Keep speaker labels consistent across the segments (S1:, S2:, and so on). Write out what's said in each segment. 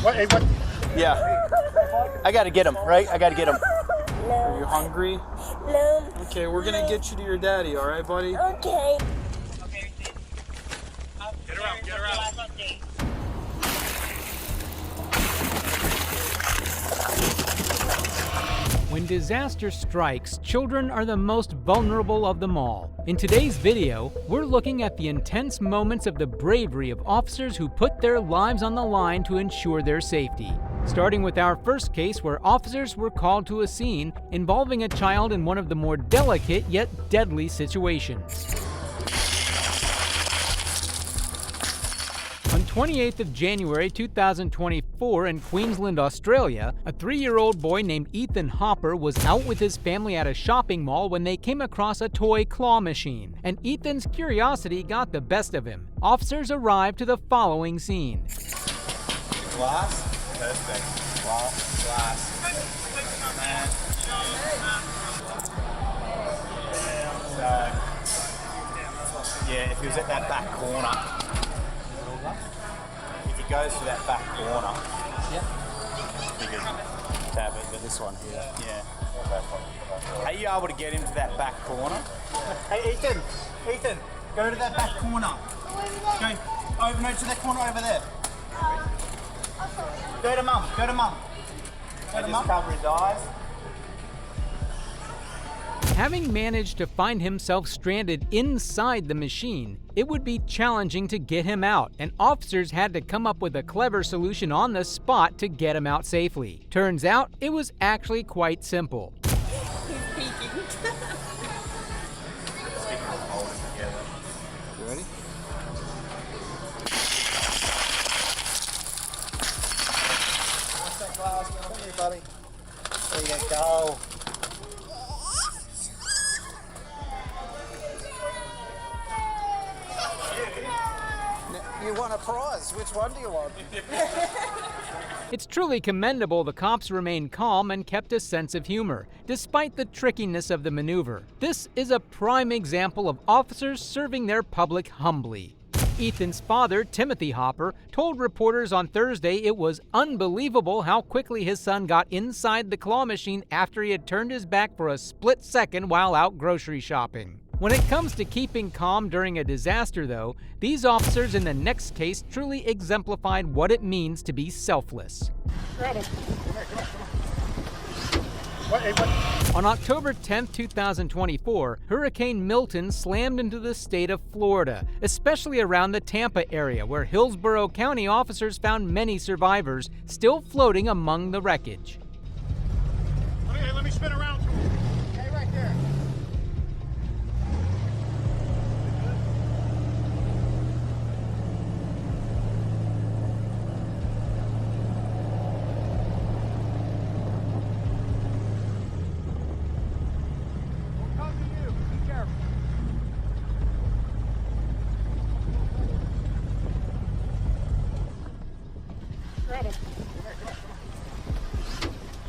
S1: What?
S2: Yeah. I gotta get him, right? I gotta get him.
S3: Are you hungry?
S4: No.
S3: Okay, we're gonna get you to your daddy, all right, buddy?
S4: Okay.
S1: Get around.
S5: When disaster strikes, children are the most vulnerable of them all. In today's video, we're looking at the intense moments of the bravery of officers who put their lives on the line to ensure their safety. Starting with our first case where officers were called to a scene involving a child in one of the more delicate yet deadly situations. On 28th of January 2024 in Queensland, Australia, a 3-year-old boy named Ethan Hopper was out with his family at a shopping mall when they came across a toy claw machine, and Ethan's curiosity got the best of him. Officers arrived to the following scene.
S2: Glass? Perfect. Glass. So, yeah, if he was at that back corner, if he goes to that back corner, he could tap it, but this one here, yeah. Are you able to get him to that back corner? Hey, Ethan, go to that back corner. Go over to that corner over there. Go to mum. Just cover his eyes.
S5: Having managed to find himself stranded inside the machine, it would be challenging to get him out, and officers had to come up with a clever solution on the spot to get him out safely. Turns out, it was actually quite simple.
S4: He's peeking.
S2: You ready? Come here, buddy. There you go. You want a prize. Which one do you want?
S5: It's truly commendable the cops remained calm and kept a sense of humor, despite the trickiness of the maneuver. This is a prime example of officers serving their public humbly. Ethan's father, Timothy Hopper, told reporters on Thursday it was unbelievable how quickly his son got inside the claw machine after he had turned his back for a split second while out grocery shopping. When it comes to keeping calm during a disaster, though, these officers in the next case truly exemplified what it means to be selfless. On October 10, 2024, Hurricane Milton slammed into the state of Florida, especially around the Tampa area, where Hillsborough County officers found many survivors still floating among the wreckage.
S1: Let me spin around to him. Okay, right there.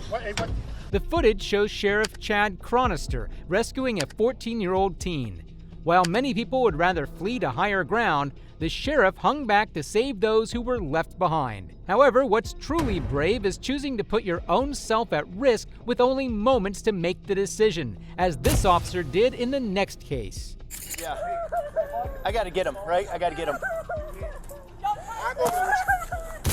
S1: What?
S5: The footage shows Sheriff Chad Chronister rescuing a 14-year-old teen. While many people would rather flee to higher ground, the sheriff hung back to save those who were left behind. However, what's truly brave is choosing to put your own self at risk with only moments to make the decision, as this officer did in the next case.
S2: Yeah. I gotta get him, right? I gotta get him.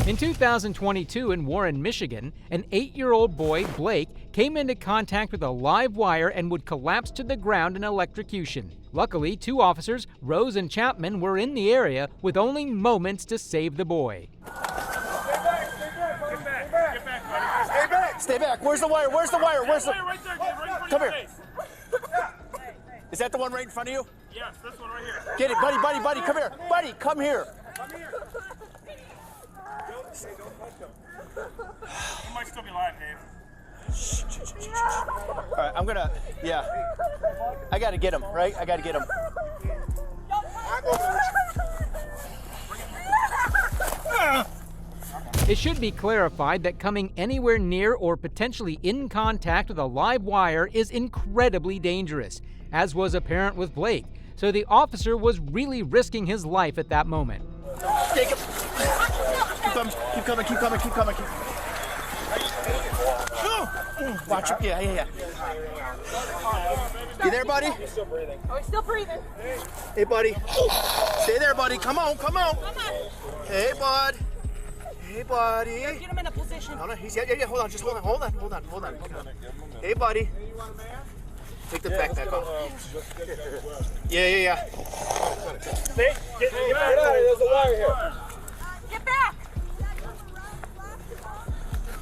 S5: In 2022 in Warren, Michigan, an 8-year-old boy, Blake, came into contact with a live wire and would collapse to the ground in electrocution. Luckily, 2 officers, Rose and Chapman, were in the area with only moments to save the boy.
S2: Stay back. Where's the wire?
S1: Right there, right in front
S2: Come
S1: of your
S2: here.
S1: face.
S2: Is that the one right in front of you?
S1: Yes, this one right here.
S2: Get it, buddy, come here. Buddy, come here.
S1: Come here. Don't touch him. He might still be alive, Dave.
S2: All right, I gotta get him, right? I gotta get him.
S5: It should be clarified that coming anywhere near or potentially in contact with a live wire is incredibly dangerous, as was apparent with Blake, so the officer was really risking his life at that moment.
S1: Take him. Keep coming. Watch him. Yeah. You there, buddy?
S4: Oh, he's still breathing.
S1: Hey, buddy. Stay there, buddy. Come on. Hey, bud. Hey, buddy.
S4: Get him in a position.
S1: No, he's yeah. Hold on. Just hold on. Hey, buddy. Take the backpack off. Yeah.
S6: Get back. There's a wire here.
S4: Get back.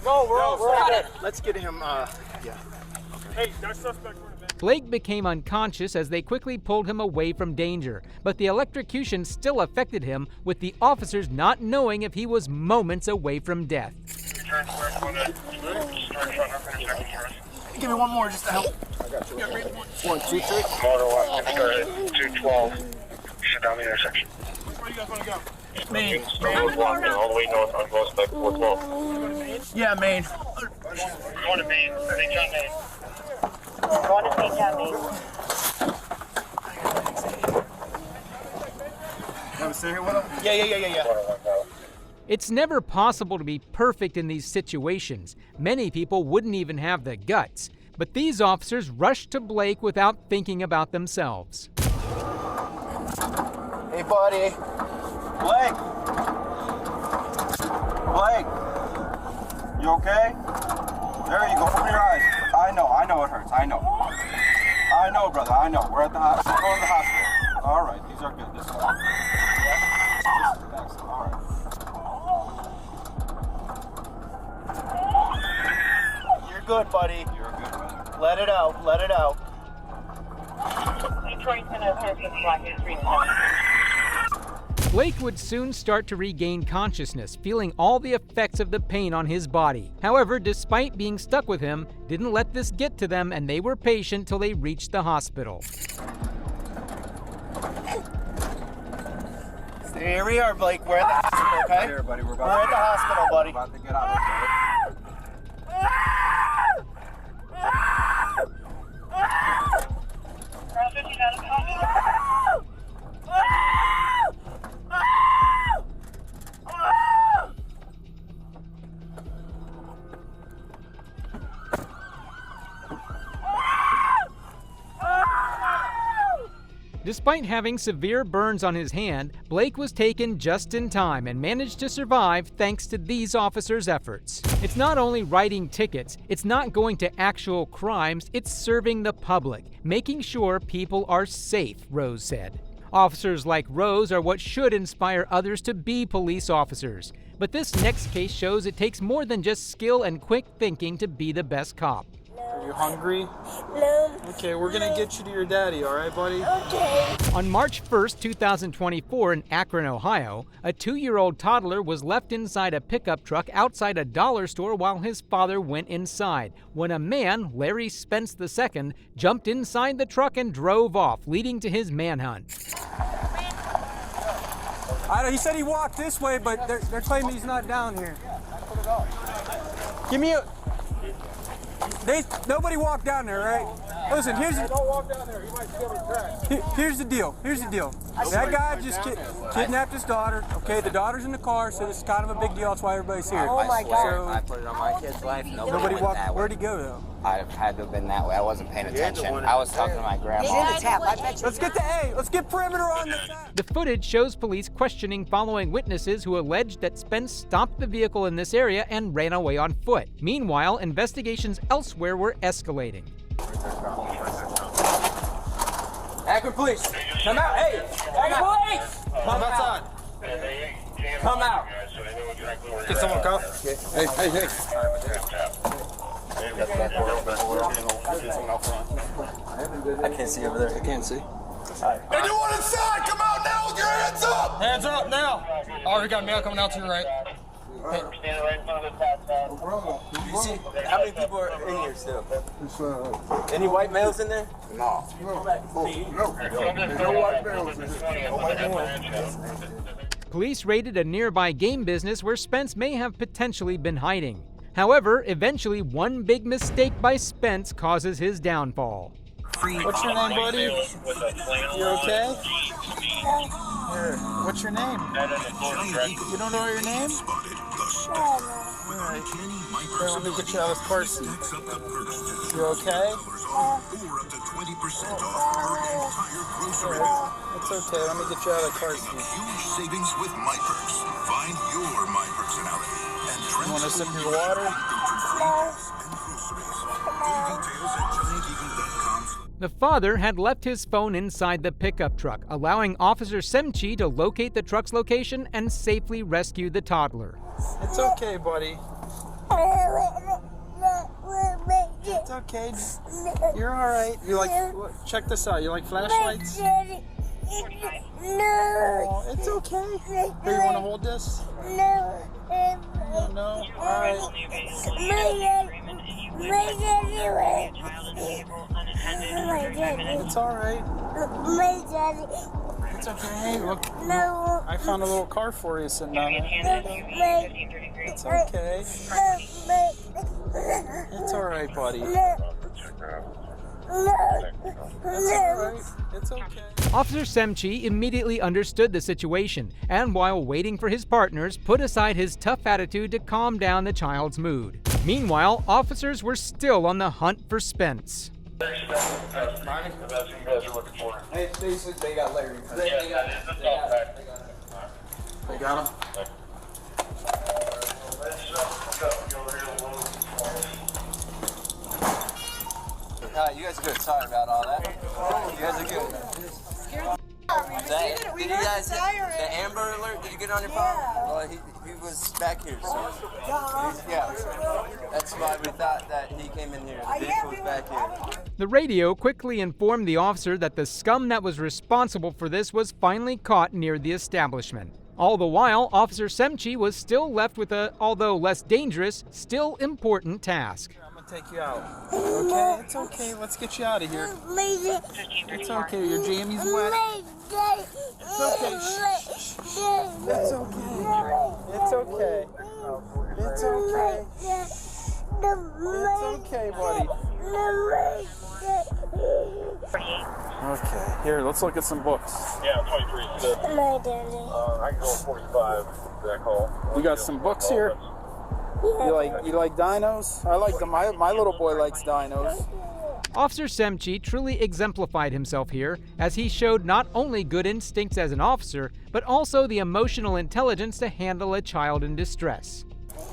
S6: No, we're all
S4: it.
S1: Let's get him. Yeah.
S6: Hey, that suspect.
S5: Blake became unconscious as they quickly pulled him away from danger, but the electrocution still affected him, with the officers not knowing if he was moments away from death.
S1: Give me one more just to help. 1, 2, 3.
S7: Motor 1, start at 212. Shut down the intersection.
S6: Where you guys want to go?
S1: Main.
S7: Road 1 all the way north on Prospect 412.
S1: Yeah, Main.
S7: Going to Main. St. John Main.
S4: Going to St. John Main.
S1: Want to stay here with him? Yeah.
S5: It's never possible to be perfect in these situations. Many people wouldn't even have the guts. But these officers rushed to Blake without thinking about themselves.
S1: Hey, buddy. Blake. You okay? There you go. Open your eyes. I know it hurts. I know, brother. I know. We're at the hospital. We're going to the hospital. All right. These are good. This is good. Excellent. All right. You're good, buddy. Let it out.
S4: Detroit's in a 13 block in 3
S5: Blake would soon start to regain consciousness, feeling all the effects of the pain on his body. However, despite being stuck with him, didn't let this get to them, and they were patient till they reached the hospital.
S1: Here we are, Blake. We're at the hospital, okay?
S2: Here, buddy. We're
S1: at the hospital, buddy.
S2: about to get out of here.
S5: Despite having severe burns on his hand, Blake was taken just in time and managed to survive thanks to these officers' efforts. It's not only writing tickets, it's not going to actual crimes, it's serving the public, making sure people are safe, Rose said. Officers like Rose are what should inspire others to be police officers. But this next case shows it takes more than just skill and quick thinking to be the best cop.
S3: Are you hungry?
S4: No.
S3: Okay, we're gonna get you to your daddy, all right, buddy?
S4: Okay.
S5: On March 1st, 2024 in Akron, Ohio, a 2-year-old toddler was left inside a pickup truck outside a dollar store while his father went inside, when a man, Larry Spence II, jumped inside the truck and drove off, leading to his manhunt.
S8: He said he walked this way, but they're claiming he's not down here. Give me a... Nobody walked down there, right? Listen, here's the...
S6: Don't walk down there. You might steal his trash.
S8: Here's the deal. That guy just kidnapped his daughter. Okay, the daughter's in the car, so this is kind of a big deal. That's why everybody's here.
S4: Oh my God.
S9: I put it on my kid's life.
S8: Nobody
S9: went
S8: walked.
S9: that way.
S8: Where'd he go, though?
S9: I had to have been that way. I wasn't paying attention. I was talking to my grandma.
S8: Let's get perimeter on the side.
S5: The footage shows police questioning following witnesses who alleged that Spence stopped the vehicle in this area and ran away on foot. Meanwhile, investigations elsewhere were escalating.
S9: Akron police, come out. Hey, police, come outside. Come out.
S6: Get someone a cuff.
S2: Hey.
S9: I can't see over there.
S2: I can't see.
S6: Anyone inside, come out now with your hands up! Hands up now! Oh, we got a male coming out to your right.
S7: Standing right in front of the
S9: You see, how many people are in here still? Any white males in there?
S2: No. No white males in here.
S5: Police raided a nearby game business where Spence may have potentially been hiding. However, eventually one big mistake by Spence causes his downfall.
S3: What's your name, buddy? You okay? Here, what's your name? You don't know your name? Alright. Here, let me get you out of this car seat. You okay? It's okay, let me get you out of the car seat.
S10: Huge savings with My Perks. Find your My Personality. And
S3: You want to sip your water?
S5: The father had left his phone inside the pickup truck, allowing Officer Semchi to locate the truck's location and safely rescue the toddler.
S3: It's okay, buddy. It's okay. You're alright. You like, check this out. You like flashlights? Oh, it's okay. Here, you want to hold this? No? Alright. It's alright. It's okay. Hey, look. I found a little car for you sitting down there. It's okay. It's alright, buddy. It's alright. It's okay.
S5: Officer Semchi immediately understood the situation and, while waiting for his partners, put aside his tough attitude to calm down the child's mood. Meanwhile, officers were still on the hunt for Spence.
S7: Hey, Stacy, they got Larry.
S3: They got him?
S9: You guys are good. Sorry about all that. You guys are good. Did you guys the Amber Alert? Did you get on your phone? Well, he was back here, so yeah. That's why we thought that he came in here. The vehicle was back here.
S5: The radio quickly informed the officer that the scum that was responsible for this was finally caught near the establishment. All the while, Officer Semchi was still left with a, although less dangerous, still important task.
S3: I'm gonna take you out. Okay? It's okay. Let's get you out of here. It's okay. Your jammies wet. It's okay. Shh. It's okay. It's okay. It's okay. It's okay, buddy. Okay, here, let's look at some books.
S7: Yeah, 23. I can go 45. That call.
S3: You got some books here? You like dinos? I like them. My little boy likes dinos.
S5: Officer Semchi truly exemplified himself here, as he showed not only good instincts as an officer, but also the emotional intelligence to handle a child in distress.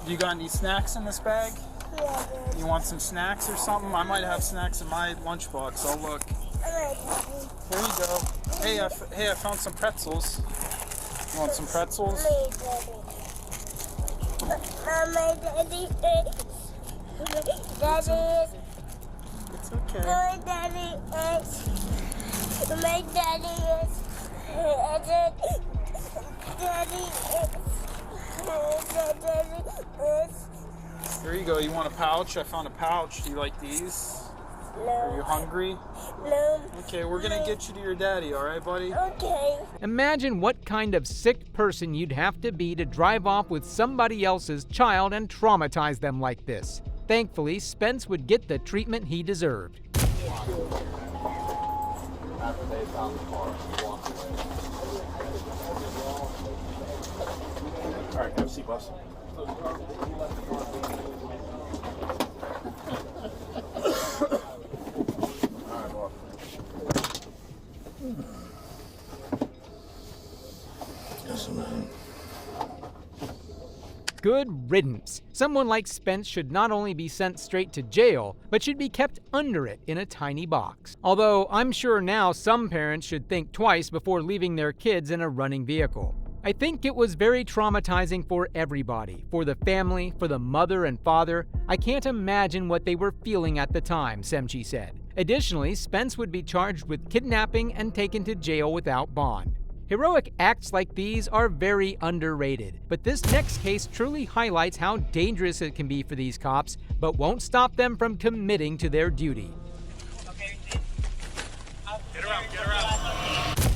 S3: You got any snacks in this bag? You want some snacks or something? I might have snacks in my lunchbox. I'll look. Here you go. Hey, I found some pretzels. You want some pretzels? It's okay. There you go. You want a pouch? I found a pouch. Do you like these?
S4: No.
S3: Are you hungry?
S4: No.
S3: Okay, we're gonna get you to your daddy, alright, buddy?
S4: Okay.
S5: Imagine what kind of sick person you'd have to be to drive off with somebody else's child and traumatize them like this. Thankfully, Spence would get the treatment he deserved.
S7: After they found the car, he walked away. All right, go see bus.
S5: Good riddance. Someone like Spence should not only be sent straight to jail, but should be kept under it in a tiny box. Although I'm sure now some parents should think twice before leaving their kids in a running vehicle. I think it was very traumatizing for everybody, for the family, for the mother and father. I can't imagine what they were feeling at the time, Semchi said. Additionally, Spence would be charged with kidnapping and taken to jail without bond. Heroic acts like these are very underrated, but this next case truly highlights how dangerous it can be for these cops, but won't stop them from committing to their duty.
S7: Get around.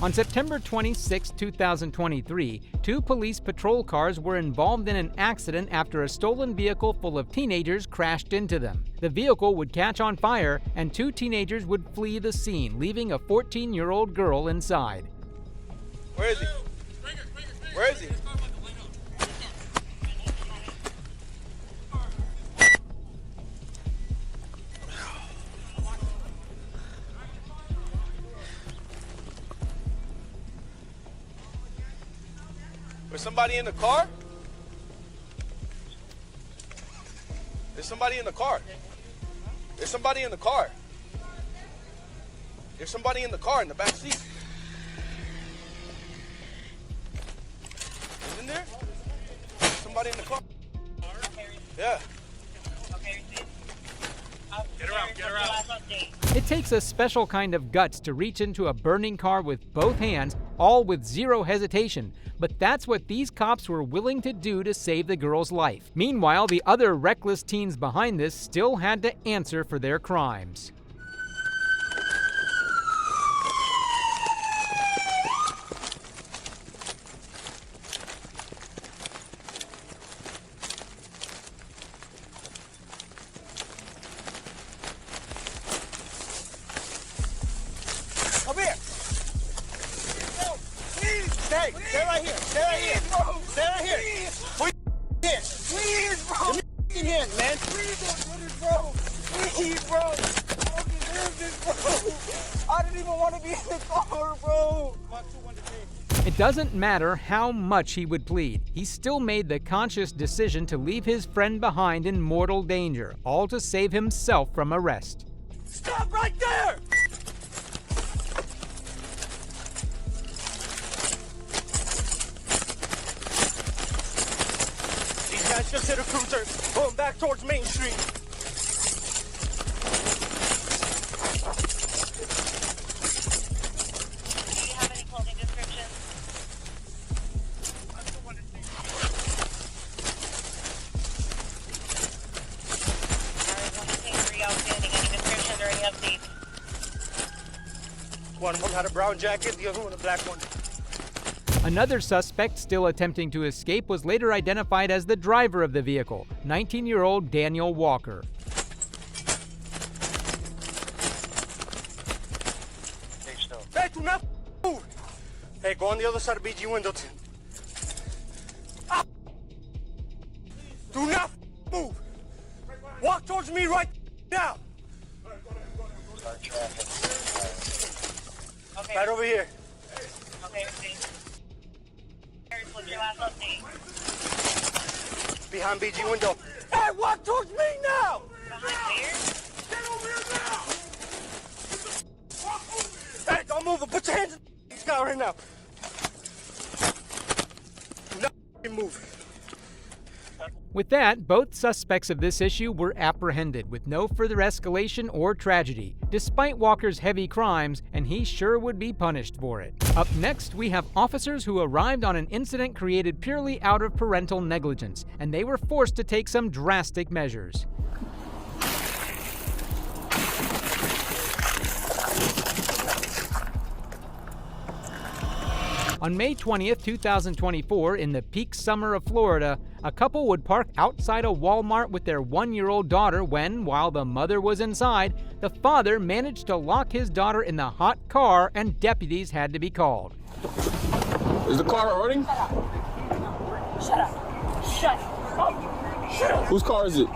S5: On September 26, 2023, 2 police patrol cars were involved in an accident after a stolen vehicle full of teenagers crashed into them. The vehicle would catch on fire, and 2 teenagers would flee the scene, leaving a 14-year-old girl inside.
S9: Where is he?
S6: Where is he? Was somebody in the car? There's somebody in the car. There's somebody in the car. There's somebody in the car in the back seat. Isn't there? There's somebody in the car. Yeah. Get around, get around.
S5: It takes a special kind of guts to reach into a burning car with both hands, all with zero hesitation. But that's what these cops were willing to do to save the girl's life. Meanwhile, the other reckless teens behind this still had to answer for their crimes.
S6: Come here. No, please. Stay right here. Stay right here. Stay right here. Put your hands. Please, bro. Give me your hands, man. Please don't do this, bro. Please, bro. I don't deserve this, bro. I didn't even want to be in the car, bro.
S5: It doesn't matter how much he would plead. He still made the conscious decision to leave his friend behind in mortal danger, all to save himself from arrest.
S6: Stop right there. These guys just hit a cruiser going back towards Main Street.
S4: Do you have any clothing descriptions? Alright, 123 outstanding. Any descriptions or any updates?
S6: One of them had a brown jacket, the other one a black one.
S5: Another suspect still attempting to escape was later identified as the driver of the vehicle, 19-year-old Daniel Walker.
S6: Hey, do not move! Hey, go on the other side of BG Wendleton. Ah. Do not move! Walk towards me right now!
S4: Okay.
S6: Right over here.
S4: Okay, see. What's your last update?
S6: Behind BG window. Hey, walk towards me now!
S4: Behind where?
S6: Get over here now! Hey, don't move it. Put your hands in the sky right now. Do not move.
S5: With that, both suspects of this issue were apprehended with no further escalation or tragedy, despite Walker's heavy crimes, and he sure would be punished for it. Up next, we have officers who arrived on an incident created purely out of parental negligence, and they were forced to take some drastic measures. On May 20th, 2024, in the peak summer of Florida, a couple would park outside a Walmart with their 1-year-old daughter when, while the mother was inside, the father managed to lock his daughter in the hot car and deputies had to be called.
S7: Is the car running?
S4: Shut up. Shut up. Shut up.
S7: Whose car is it?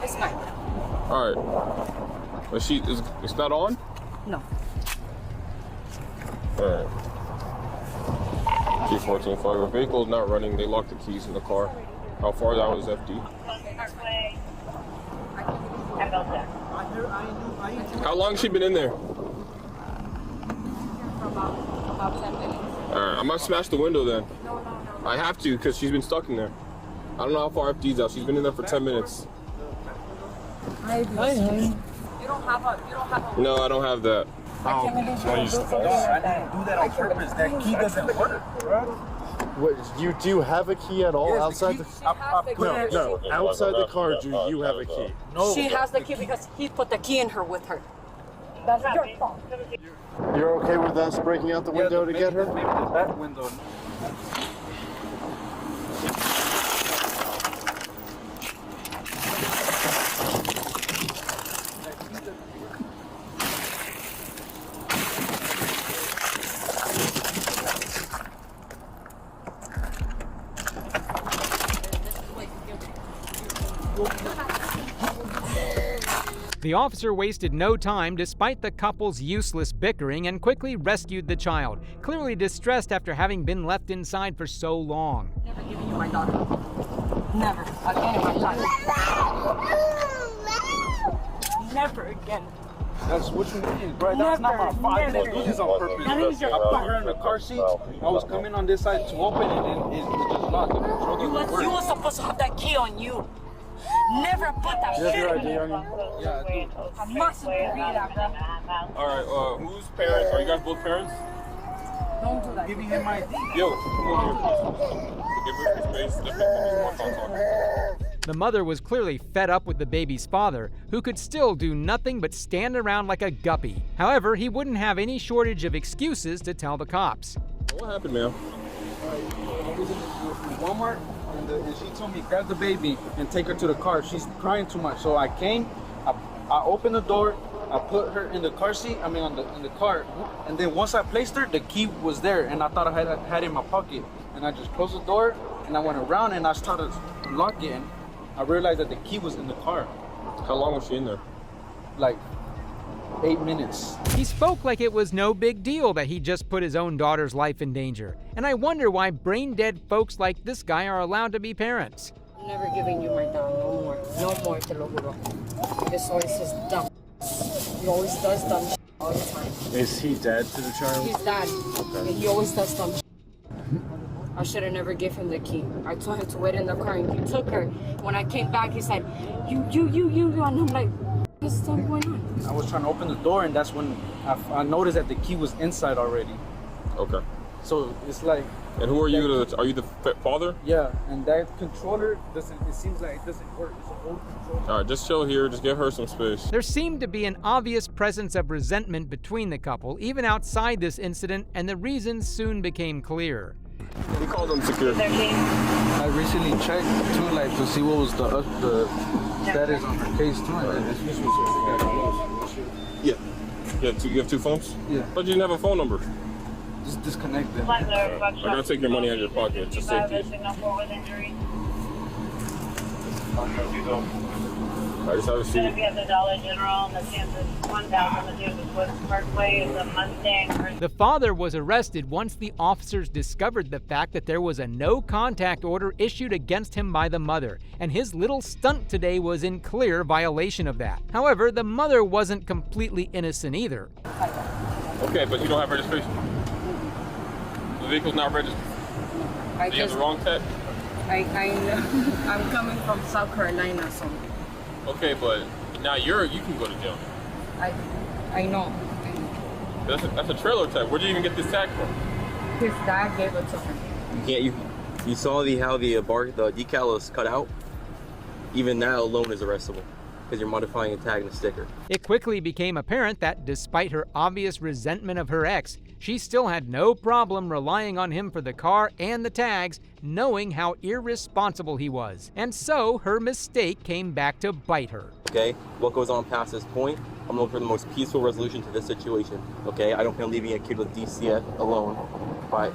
S4: It's mine.
S7: All right. But it's not on?
S4: No.
S7: All right. G14 flag. The vehicle's not running. They locked the keys in the car. How far down is FD? How long has she been in there?
S4: About 10 minutes.
S7: Alright, I'm gonna smash the window then. No. I have to because she's been stuck in there. I don't know how far FD's out. She's been in there for 10 minutes.
S4: Hi, you don't have a
S7: No, I don't have that.
S1: I didn't do that on purpose. That key doesn't work, bro.
S11: What, you do have a key at all outside the No, outside the car, do you have a key?
S4: No. She has the key because he put the key in her with her. That's your fault.
S11: You're okay with us breaking out the window to get her?
S1: Maybe the back window.
S5: The officer wasted no time despite the couple's useless bickering and quickly rescued the child, clearly distressed after having been left inside for so long.
S12: Never giving you my daughter. Never again in my life. Never again.
S3: That's what you mean, bro. That's not my fault. I didn't do this on purpose. I put her in the car seat. I was coming on this side to open it, and it just locked. The control doesn't work.
S12: You were supposed to have that key on you. Never put that shit
S3: your
S12: on
S3: ID
S12: you.
S3: on you? Yeah, I do.
S12: I mustn't read that, bro.
S7: All right, whose parents? Are you guys both parents?
S12: Don't do that.
S3: Give me him my ID.
S7: Yo, come over here. Give her some space. Let's make more phone talk.
S5: The mother was clearly fed up with the baby's father, who could still do nothing but stand around like a guppy. However, he wouldn't have any shortage of excuses to tell the cops.
S7: What happened, man?
S3: I was in Walmart, and she told me grab the baby and take her to the car. She's crying too much, so I came. I opened the door. I put her in the car seat. I mean, in the car, and then once I placed her, the key was there, and I thought I had it in my pocket. And I just closed the door, and I went around, and I started locking it. I realized that the key was in the car.
S7: How long was she in there?
S3: Like 8 minutes.
S5: He spoke like it was no big deal that he just put his own daughter's life in danger. And I wonder why brain-dead folks like this guy are allowed to be parents.
S12: I'm never giving you my daughter. No more. No more, te lo juro. This always is dumb. He always does dumb shit all the time.
S11: Is he dead to the child?
S12: He's dad. And he always does dumb shit. I should have never given him the key. I told him to wait in the car, and he took her. When I came back, he said, you, and I'm like, what's going on?
S3: I was trying to open the door, and that's when I noticed that the key was inside already.
S7: Okay.
S3: So it's like.
S7: And who are you? Are you the father?
S3: Yeah, and that controller doesn't. It seems like it doesn't work. It's an old controller.
S7: All right, just chill here. Just give her some space.
S5: There seemed to be an obvious presence of resentment between the couple, even outside this incident, and the reasons soon became clear.
S7: He called them security.
S3: I recently checked too, like to see what was the status on her case too.
S7: Yeah. You have two phones?
S3: Yeah.
S7: But you didn't have a phone number.
S3: Just disconnect them.
S7: I'm gonna take your money out of your pocket. Just safety. I just have a seat.
S4: Gonna be at the Dollar General on the Kansas 1000 the Davis Woods Parkway is a Mustang.
S5: The father was arrested once the officers discovered the fact that there was a no-contact order issued against him by the mother, and his little stunt today was in clear violation of that. However, the mother wasn't completely innocent either.
S7: Okay, but you don't have registration. The vehicle's not registered. You have the wrong tag?
S12: I know. I'm coming from South Carolina, so.
S7: Okay, but now you can go to jail.
S12: I know.
S7: That's a trailer tag. Where'd you even get this tag from?
S12: His dad gave it to him.
S9: You saw how the decal is cut out? Even that alone is arrestable because you're modifying a tag and a sticker.
S5: It quickly became apparent that despite her obvious resentment of her ex, she still had no problem relying on him for the car and the tags, knowing how irresponsible he was. And so her mistake came back to bite her.
S9: Okay, what goes on past this point, I'm looking for the most peaceful resolution to this situation. Okay, I don't plan on leaving a kid with DCF alone by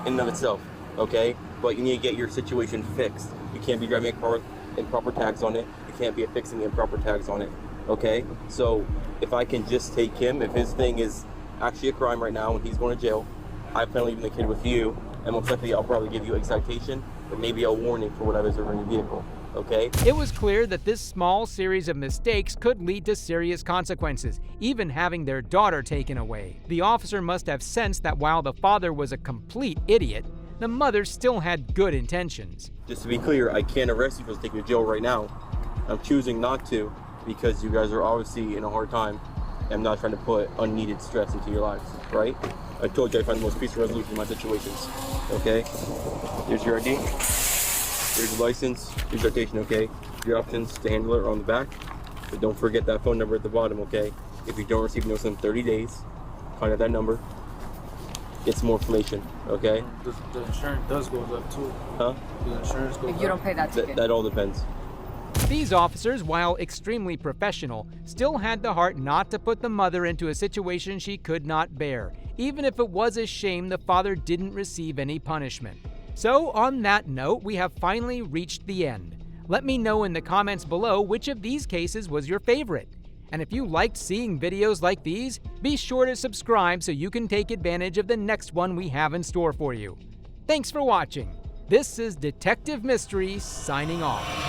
S9: in and of itself. Okay, but you need to get your situation fixed. You can't be driving a car with improper tags on it. You can't be affixing improper tags on it. Okay, so if I can just take him, if his thing is actually a crime right now and he's going to jail, I plan on leaving the kid with you, and most likely I'll probably give you a citation or maybe a warning for whatever's over in your vehicle. Okay?
S5: It was clear that this small series of mistakes could lead to serious consequences, even having their daughter taken away. The officer must have sensed that while the father was a complete idiot, the mother still had good intentions.
S9: Just to be clear, I can't arrest you for taking you to jail right now. I'm choosing not to because you guys are obviously in a hard time. I'm not trying to put unneeded stress into your lives, right? I told you I find the most peaceful resolution in my situations, okay? Here's your ID, here's your license, here's your citation, okay? Your options to handle it are on the back, but don't forget that phone number at the bottom, okay? If you don't receive notice in 30 days, contact that number, get some more information, okay?
S3: The insurance does go up too.
S9: Huh?
S3: The insurance goes up.
S12: If you don't pay that ticket.
S9: That all depends.
S5: These officers, while extremely professional, still had the heart not to put the mother into a situation she could not bear, even if it was a shame the father didn't receive any punishment. So, on that note, we have finally reached the end. Let me know in the comments below which of these cases was your favorite. And if you liked seeing videos like these, be sure to subscribe so you can take advantage of the next one we have in store for you. Thanks for watching. This is Detective Mystery signing off.